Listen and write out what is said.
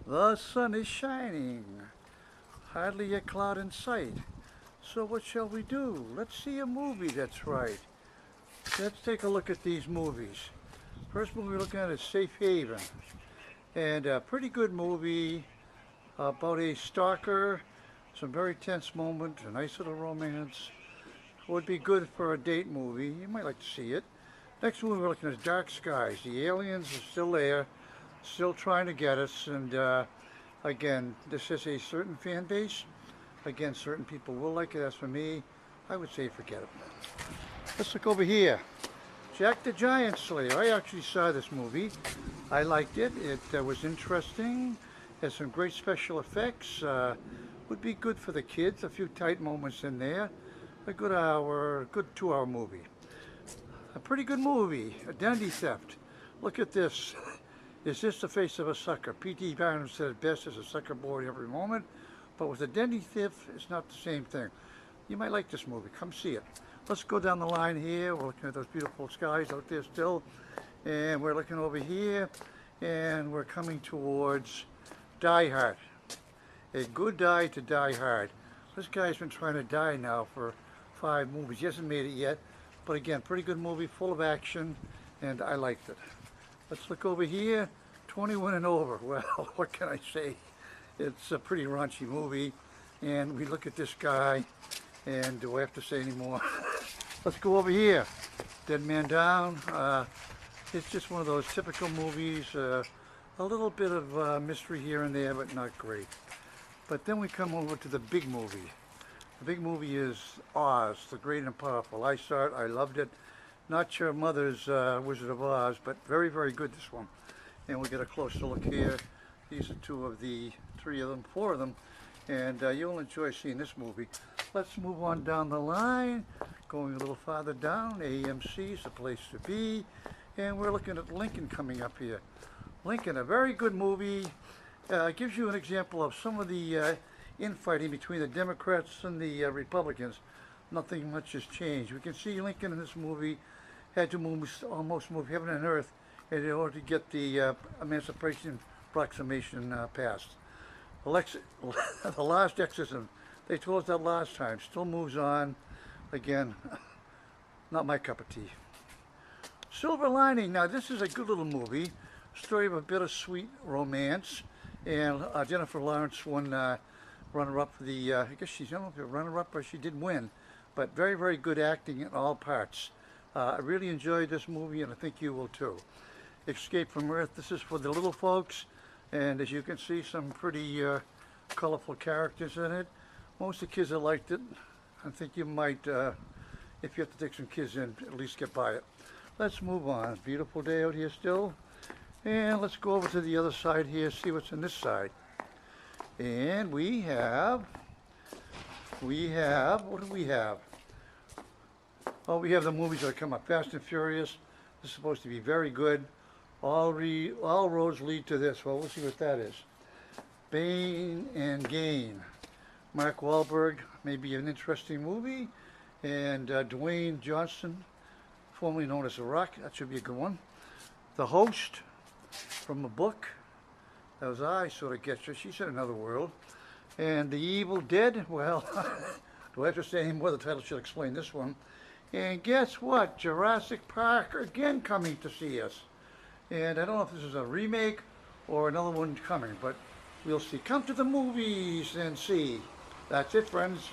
The sun is shining, hardly a cloud in sight. So what shall we do? Let's see a movie that's right. Let's take a look at these movies. First movie we're looking at is Safe Haven. And a pretty good movie about a stalker, some very tense moments, a nice little romance. Would be good for a date movie. You might like to see it. Next movie we're looking at is Dark Skies. The aliens are still there, still trying to get us. And again, this is a certain fan base. Again, certain people will like it. As for me, I would say forget it. Let's look over here. Jack the Giant Slayer. I actually saw this movie. I liked it. It was interesting. Has some great special effects. Would be good for the kids. A few tight moments in there. A good hour, good 2-hour movie. A pretty good movie. Identity theft. Look at this. Is this the face of a sucker? P.T. Barnum said it best as a sucker boy every moment. But with identity theft, it's not the same thing. You might like this movie. Come see it. Let's go down the line here. We're looking at those beautiful skies out there still. And we're looking over here. And we're coming towards Die Hard. A good die to Die Hard. This guy's been trying to die now for 5 movies. He hasn't made it yet. But again, pretty good movie, full of action. And I liked it. Let's look over here. 21 and over. Well, what can I say? It's a pretty raunchy movie. And we look at this guy. And do I have to say any more? Let's go over here. Dead Man Down. It's just one of those typical movies. A little bit of mystery here and there, but not great. But then we come over to the big movie. The big movie is Oz, the Great and Powerful. I saw it. I loved it. Not your mother's Wizard of Oz, but very, very good, this one. And we get a closer look here. These are 2 of the 3 of them, 4 of them. And you'll enjoy seeing this movie. Let's move on down the line. Going a little farther down, AMC is the place to be. And we're looking at Lincoln coming up here. Lincoln, a very good movie. Gives you an example of some of the infighting between the Democrats and the Republicans. Nothing much has changed. We can see Lincoln in this movie had to almost move heaven and earth in order to get the Emancipation Proclamation passed. The last exorcism, they told us that last time, still moves on. Again, not my cup of tea. Silver Lining. Now, this is a good little movie. Story of a bittersweet romance. And Jennifer Lawrence won runner-up for the, I guess she's runner-up, or she did win. But very, very good acting in all parts. I really enjoyed this movie, and I think you will too. Escape from Earth. This is for the little folks. And as you can see, some pretty colorful characters in it. Most of the kids have liked it. I think you might, if you have to take some kids in, at least get by it. Let's move on. Beautiful day out here still. And let's go over to the other side here, see what's on this side. And we have, what do we have? Oh, we have the movies that come up. Fast and Furious. This is supposed to be very good. All roads lead to this. Well, we'll see what that is. Pain and Gain. Mark Wahlberg, maybe an interesting movie. And Dwayne Johnson, formerly known as The Rock. That should be a good one. The Host, from a book. That was I sort of gets her. She's in another world. And The Evil Dead. Well, do I have to say any more? The title should explain this one. And guess what? Jurassic Park again coming to see us. And I don't know if this is a remake or another one coming, but we'll see. Come to the movies and see. That's it, friends.